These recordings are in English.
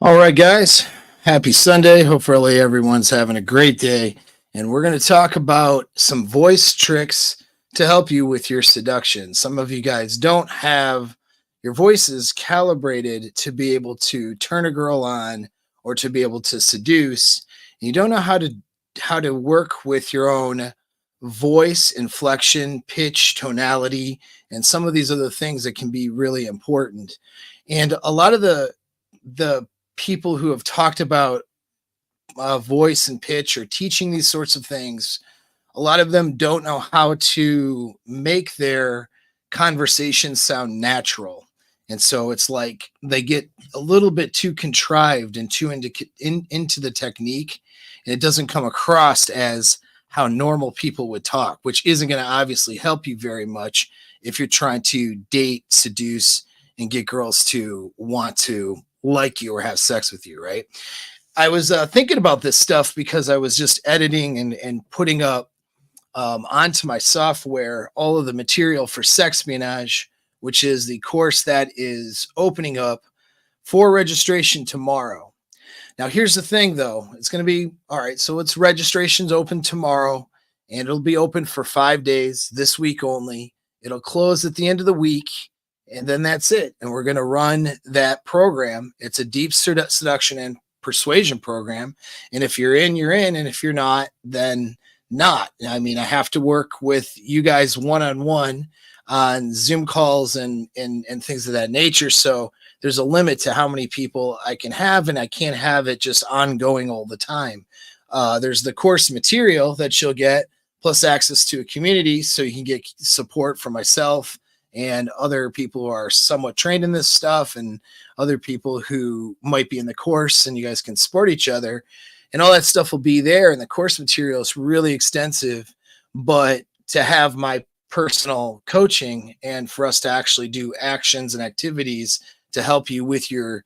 All right, guys. Happy Sunday. Hopefully, everyone's having a great day. And we're going to talk about some voice tricks to help you with your seduction. Some of you guys don't have your voices calibrated to be able to turn a girl on or to be able to seduce. And you don't know how to work with your own voice, inflection, pitch, tonality, and some of these other things that can be really important. And a lot of the people who have talked about voice and pitch or teaching these sorts of things, a lot of them don't know how to make their conversations sound natural. And so it's like they get a little bit too contrived and too into the technique, and it doesn't come across as how normal people would talk, which isn't going to obviously help you very much if you're trying to date, seduce, and get girls to want to like you or have sex with you, right? I was thinking about this stuff because I was just editing and putting up onto my software all of the material for Sexpionage, which is the course that is opening up for registration tomorrow. Now, here's the thing, though. It's going to be all right. So it's registrations open tomorrow, and it'll be open for 5 days this week only. It'll close at the end of the week, and then that's it. And we're going to run that program. It's a deep seduction and persuasion program. And if you're in, you're in. And if you're not, then not. I mean, I have to work with you guys one-on-one on Zoom calls and things of that nature. So there's a limit to how many people I can have, and I can't have it just ongoing all the time. There's the course material that you'll get, plus access to a community so you can get support from myself and other people who are somewhat trained in this stuff and other people who might be in the course, and you guys can support each other. And all that stuff will be there. And the course material is really extensive, but to have my personal coaching and for us to actually do actions and activities to help you with your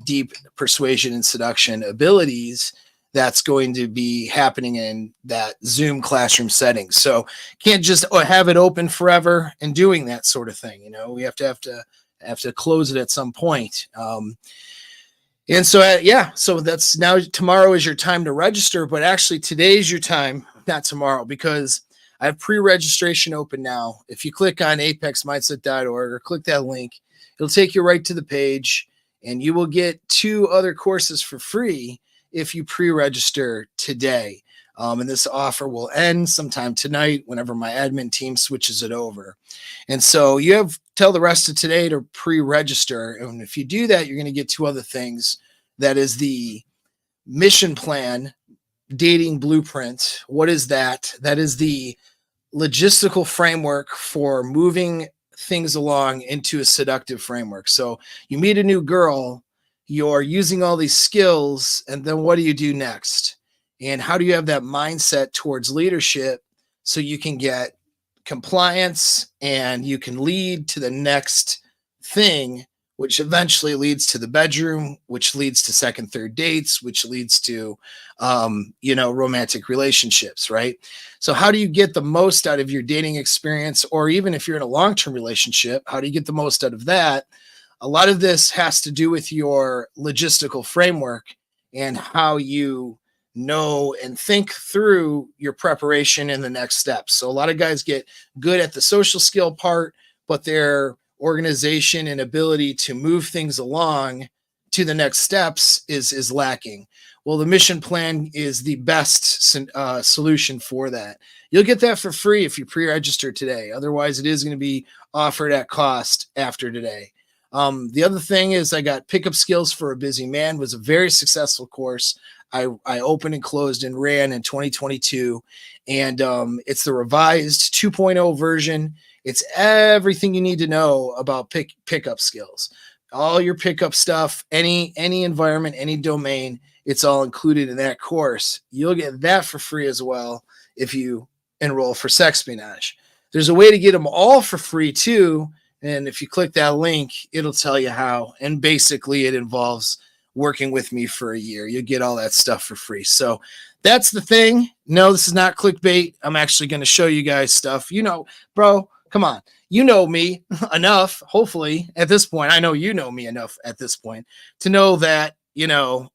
deep persuasion and seduction abilities, that's going to be happening in that Zoom classroom setting. So can't just have it open forever and doing that sort of thing. You know, we have to close it at some point. And so, so that's now tomorrow is your time to register, but actually today's your time, not tomorrow, because I have pre-registration open now. If you click on apexmindset.org or click that link, it'll take you right to the page, and you will get 2 other courses for free if you pre-register today. And this offer will end sometime tonight whenever my admin team switches it over. And so you have till the rest of today to pre-register. And if you do that, you're going to get 2 other things. That is the mission plan dating blueprint. What is that? That is the logistical framework for moving things along into a seductive framework. So you meet a new girl, you're using all these skills, and then what do you do next? And how do you have that mindset towards leadership so you can get compliance and you can lead to the next thing, which eventually leads to the bedroom, which leads to second, third dates, which leads to, romantic relationships, right? So how do you get the most out of your dating experience? Or even if you're in a long-term relationship, how do you get the most out of that? A lot of this has to do with your logistical framework and how you know and think through your preparation in the next steps. So a lot of guys get good at the social skill part, but their organization and ability to move things along to the next steps is lacking. Well, the mission plan is the best solution for that. You'll get that for free if you pre-register today. Otherwise, it is going to be offered at cost after today. The other thing is I got Pickup Skills for a Busy Man. It was a very successful course. I opened and closed and ran in 2022. And it's the revised 2.0 version. It's everything you need to know about pickup skills. All your pickup stuff, any environment, any domain, it's all included in that course. You'll get that for free as well if you enroll for Sexpionage. There's a way to get them all for free too. And if you click that link, it'll tell you how. And basically it involves working with me for a year. You'll get all that stuff for free. So that's the thing. No, this is not clickbait. I'm actually going to show you guys stuff. You know, bro, come on. You know me enough, hopefully, at this point. I know you know me enough at this point to know that you know,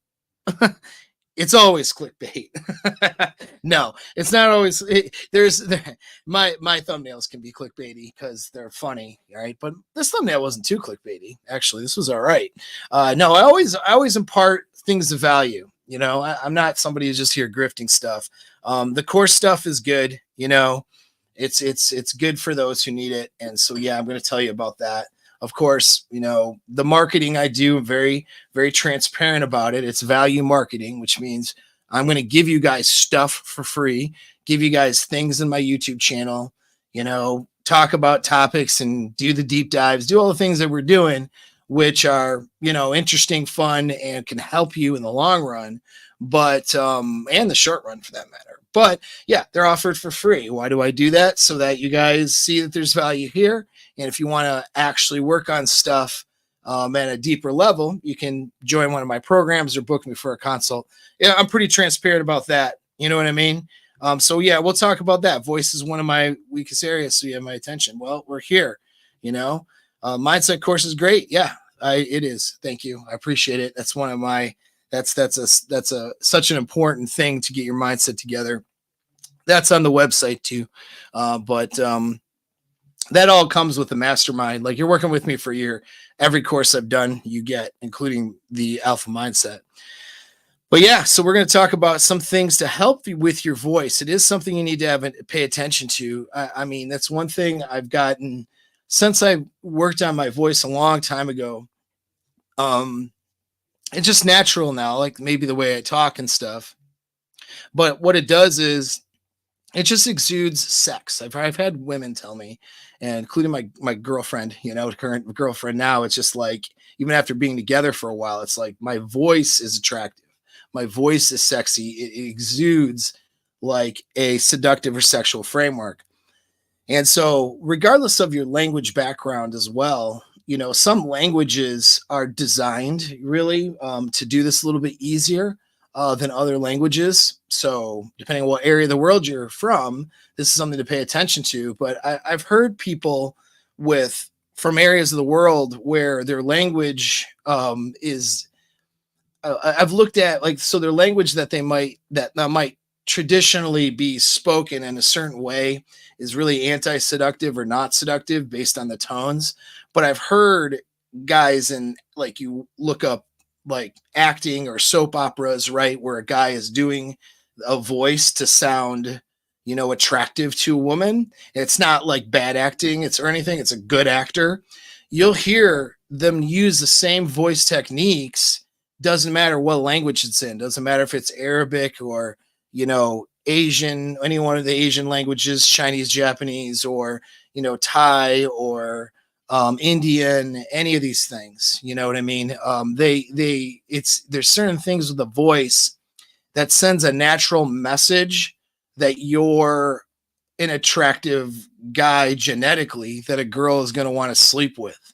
it's always clickbait. No, it's not always. My thumbnails can be clickbaity because they're funny, right? But this thumbnail wasn't too clickbaity. Actually, this was all right. No, I always impart things of value. I'm not somebody who's just here grifting stuff. The course stuff is good. It's good for those who need it, and so yeah, I'm going to tell you about that. Of course, the marketing I do, I'm very, very transparent about it. It's value marketing, which means I'm going to give you guys stuff for free, give you guys things in my YouTube channel, talk about topics and do the deep dives, do all the things that we're doing, which are, interesting, fun, and can help you in the long run, but, and the short run for that matter. But yeah, they're offered for free. Why do I do that? So that you guys see that there's value here. And if you want to actually work on stuff at a deeper level, you can join one of my programs or book me for a consult. Yeah, I'm pretty transparent about that. You know what I mean? So yeah, we'll talk about that. Voice is one of my weakest areas, so you have my attention. Well, we're here. Mindset course is great. Yeah, it is. Thank you. I appreciate it. That's one of my. That's such an important thing to get your mindset together. That's on the website too, but that all comes with the mastermind. Like, you're working with me for a year. Every course I've done, you get, including the alpha mindset. But yeah, so we're going to talk about some things to help you with your voice. It is something you need to pay attention to. I mean, that's one thing I've gotten since I worked on my voice a long time ago. It's just natural now, like maybe the way I talk and stuff. But what it does is it just exudes sex. I've had women tell me, and including my girlfriend, current girlfriend now, it's just like, even after being together for a while, it's like my voice is attractive. My voice is sexy. It exudes like a seductive or sexual framework. And so, regardless of your language background as well, some languages are designed really to do this a little bit easier than other languages. So, depending on what area of the world you're from, this is something to pay attention to. But I've heard people from areas of the world where their language is. I've looked at, like, so their language that might traditionally be spoken in a certain way is really anti-seductive or not seductive based on the tones. But I've heard guys, and like, you look up like acting or soap operas, right, where a guy is doing a voice to sound, attractive to a woman. It's not like bad acting, or anything. It's a good actor. You'll hear them use the same voice techniques. Doesn't matter what language it's in. Doesn't matter if it's Arabic or, Asian, any one of the Asian languages, Chinese, Japanese, or, Thai, or Indian, any of these things. You know what I mean? There's certain things with the voice that sends a natural message that you're an attractive guy genetically, that a girl is going to want to sleep with.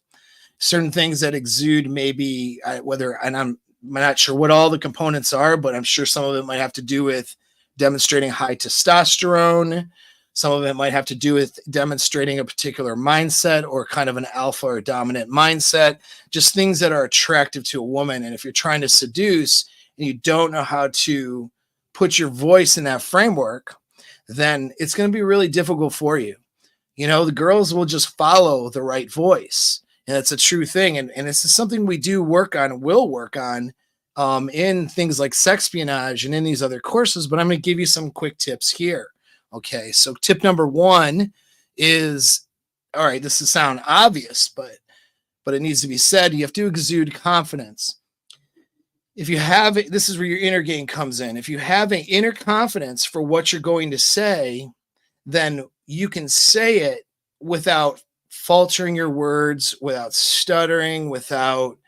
Certain things that exude, maybe and I'm not sure what all the components are, but I'm sure some of it might have to do with demonstrating high testosterone. Some of it might have to do with demonstrating a particular mindset, or kind of an alpha or dominant mindset, just things that are attractive to a woman. And if you're trying to seduce and you don't know how to put your voice in that framework, then it's going to be really difficult for you. The girls will just follow the right voice. And it's a true thing. And this is something we do work on, will work on in things like sexpionage and in these other courses. But I'm going to give you some quick tips here. Okay, so tip number one is, all right, this will sound obvious, but it needs to be said. You have to exude confidence. If you have it, this is where your inner game comes in. If you have an inner confidence for what you're going to say, then you can say it without faltering your words, without stuttering, without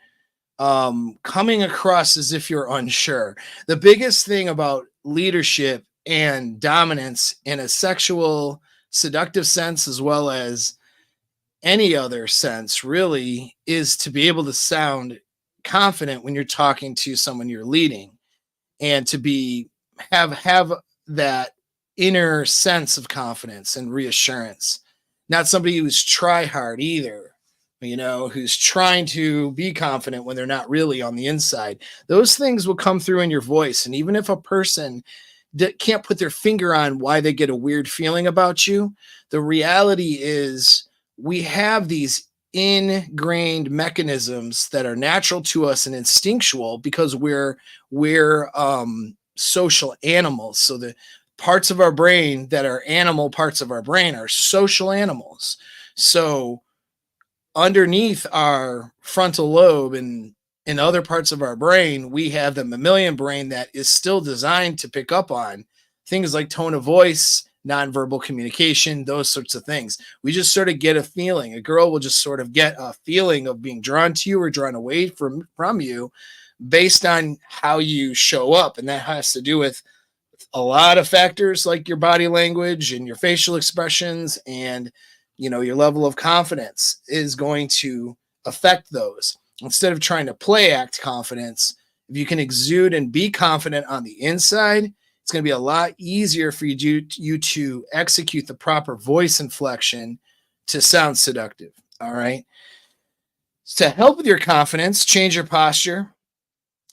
coming across as if you're unsure. The biggest thing about leadership and dominance in a sexual, seductive sense, as well as any other sense, really, is to be able to sound confident when you're talking to someone you're leading, and to have that inner sense of confidence and reassurance. Not somebody who's try hard either, who's trying to be confident when they're not really on the inside. Those things will come through in your voice. And even if a person can't put their finger on why they get a weird feeling about you, the reality is we have these ingrained mechanisms that are natural to us and instinctual because we're social animals. So the parts of our brain that are animal parts of our brain are social animals. So underneath our frontal lobe and in other parts of our brain, we have the mammalian brain that is still designed to pick up on things like tone of voice, nonverbal communication, those sorts of things. We just sort of get a feeling. A girl will just sort of get a feeling of being drawn to you or drawn away from you based on how you show up. And that has to do with a lot of factors like your body language and your facial expressions and your level of confidence is going to affect those. Instead of trying to play act confidence, if you can exude and be confident on the inside, it's going to be a lot easier for you to execute the proper voice inflection to sound seductive. All right. To help with your confidence, change your posture.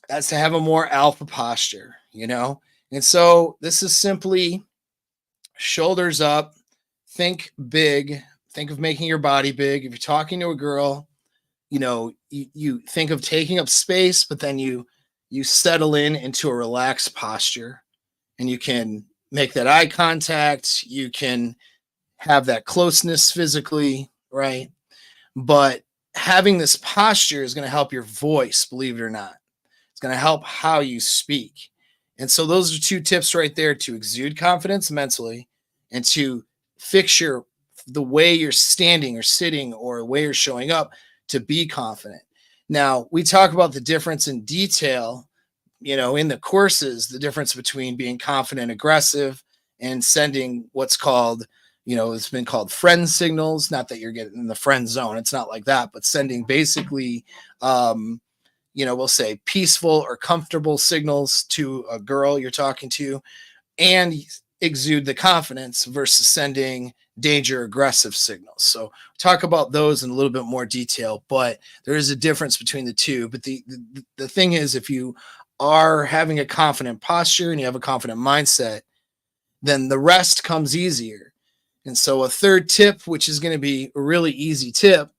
That's to have a more alpha posture, And so this is simply shoulders up, think big, think of making your body big. If you're talking to a girl, you think of taking up space, but then you settle into a relaxed posture and you can make that eye contact. You can have that closeness physically, right? But having this posture is going to help your voice, believe it or not. It's going to help how you speak. And so those are two tips right there to exude confidence mentally and to fix the way you're standing or sitting or the way you're showing up to be confident. Now, we talk about the difference in detail, in the courses, the difference between being confident, aggressive, and sending what's called, it's been called friend signals. Not that you're getting in the friend zone. It's not like that, but sending basically, we'll say peaceful or comfortable signals to a girl you're talking to and exude the confidence versus sending danger aggressive signals. So talk about those in a little bit more detail, but there is a difference between the two. But the thing is, if you are having a confident posture and you have a confident mindset, then the rest comes easier. And so a third tip, which is going to be a really easy tip,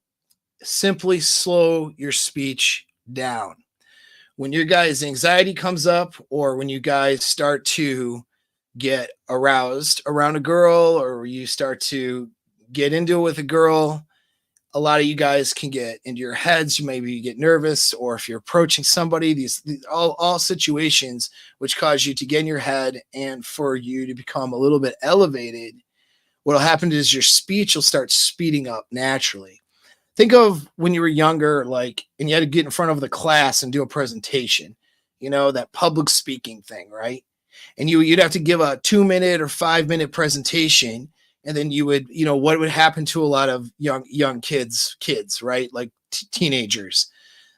simply slow your speech down. When your guys' anxiety comes up or when you guys start to get aroused around a girl or you start to get into it with a girl, a lot of you guys can get into your heads. You maybe get nervous, or if you're approaching somebody, these all situations which cause you to get in your head and for you to become a little bit elevated. What'll happen is your speech will start speeding up naturally. Think of when you were younger, and you had to get in front of the class and do a presentation, that public speaking thing, right? And you'd have to give a 2-minute or 5-minute presentation. And then you would, what would happen to a lot of young kids, right? Like teenagers,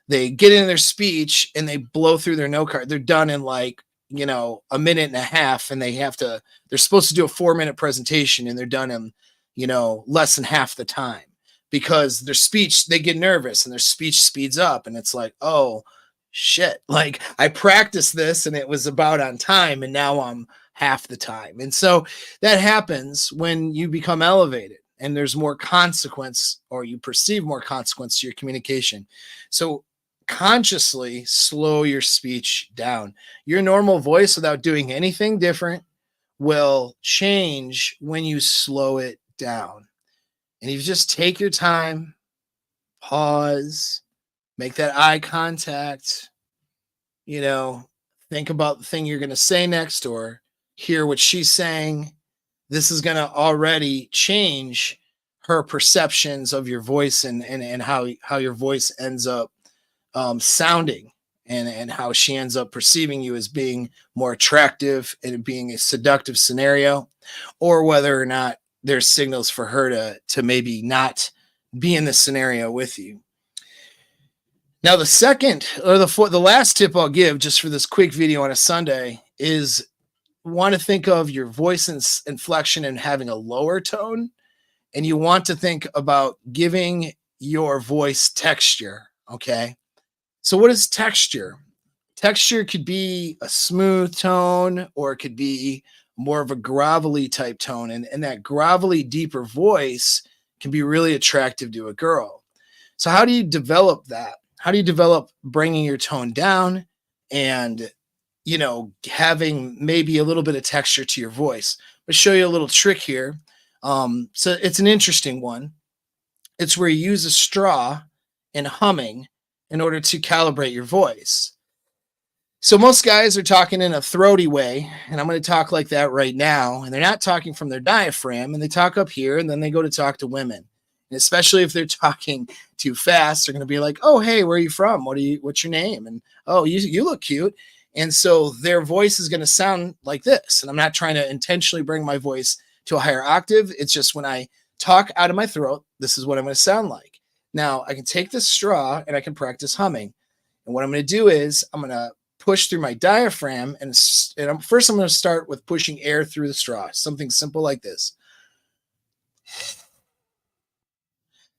they get in their speech and they blow through their note card. They're done in a minute and a half, and they're supposed to do a 4-minute presentation and they're done in, less than half the time because their speech, they get nervous and their speech speeds up. And it's like, oh, shit, I practiced this and it was about on time and now I'm half the time. And so that happens when you become elevated and there's more consequence or you perceive more consequence to your communication. So consciously slow your speech down. Your normal voice without doing anything different will change when you slow it down. And you just take your time, pause, make that eye contact, think about the thing you're going to say next or hear what she's saying. This is going to already change her perceptions of your voice and how your voice ends up sounding and how she ends up perceiving you as being more attractive and being a seductive scenario, or whether or not there's signals for her to maybe not be in this scenario with you. Now, the second or the last tip I'll give just for this quick video on a Sunday is want to think of your voice inflection and having a lower tone. And you want to think about giving your voice texture. Okay. So, what is texture? Texture could be a smooth tone or it could be more of a gravelly type tone. And that gravelly, deeper voice can be really attractive to a girl. So, how do you develop that? How do you develop bringing your tone down and, having maybe a little bit of texture to your voice? I'll show you a little trick here. So, it's an interesting one. It's where you use a straw and humming in order to calibrate your voice. So most guys are talking in a throaty way, and I'm going to talk like that right now. And they're not talking from their diaphragm, and they talk up here, and then they go to talk to women. And especially if they're talking too fast, they're going to be like, "Oh, hey, where are you from? What's your name?" And "Oh, you look cute." And so their voice is going to sound like this. And I'm not trying to intentionally bring my voice to a higher octave. It's just when I talk out of my throat, this is what I'm going to sound like. Now I can take this straw and I can practice humming. And what I'm going to do is I'm going to push through my diaphragm, and first I'm going to start with pushing air through the straw, something simple like this.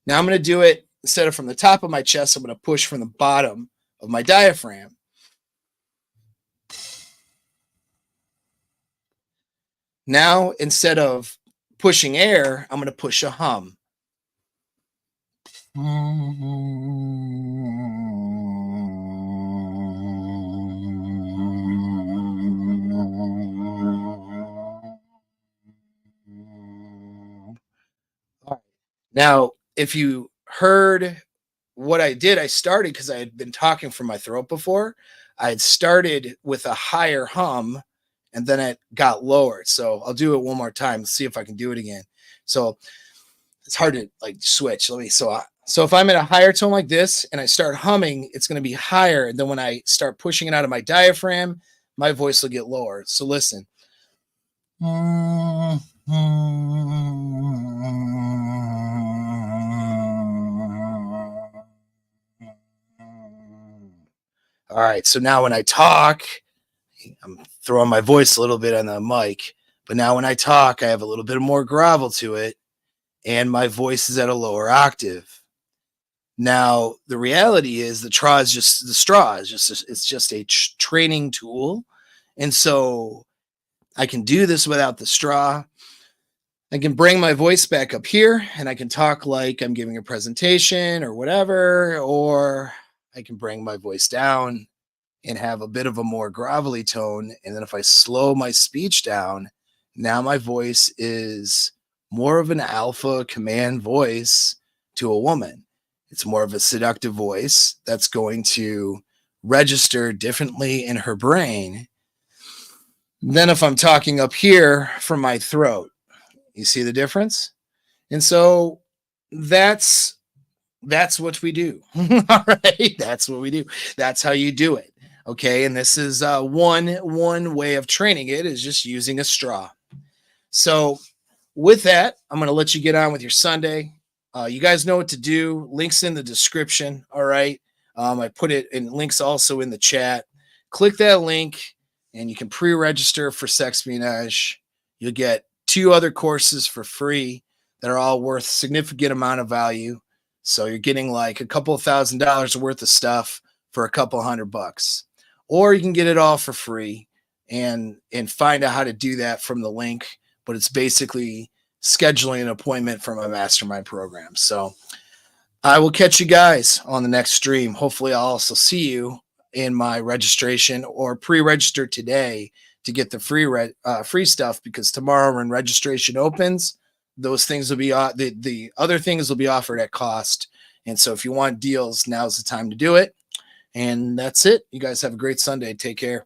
Now I'm going to do it instead of from the top of my chest, I'm going to push from the bottom of my diaphragm. Now, instead of pushing air, I'm going to push a hum. Now, if you heard what I did, I started because I had been talking from my throat before. I had started with a higher hum and then it got lowered. So I'll do it one more time, see if I can do it again. So it's hard to like switch. So if I'm at a higher tone like this and I start humming, it's going to be higher. And then when I start pushing it out of my diaphragm, my voice will get lower. So listen. All right. So now when I talk, I'm throwing my voice a little bit on the mic, but now when I talk, I have a little bit more gravel to it, and my voice is at a lower octave. Now, the reality is the straw is just a training tool. And so I can do this without the straw. I can bring my voice back up here and I can talk like I'm giving a presentation or whatever, or I can bring my voice down and have a bit of a more gravelly tone. And then if I slow my speech down, now my voice is more of an alpha command voice to a woman. It's more of a seductive voice that's going to register differently in her brain than if I'm talking up here from my throat. You see the difference? And so that's what we do. All right. That's what we do. That's how you do it. Okay. And this is one way of training it is just using a straw. So with that, I'm going to let you get on with your Sunday. You guys know what to do. Links in the description. All right. I put it in links also in the chat. Click that link and you can pre-register for Sexpionage. You'll get 2 other courses for free that are all worth significant amount of value. So you're getting like a couple of $1,000s worth of stuff for a couple $100. Or you can get it all for free and find out how to do that from the link. But it's basically scheduling an appointment for my mastermind program. So I will catch you guys on the next stream. Hopefully I'll also see you in my registration or pre-register today to get the free stuff, because tomorrow when registration opens, those things will be the other things will be offered at cost. And so if you want deals, now's the time to do it. And that's it. You guys have a great Sunday. Take care.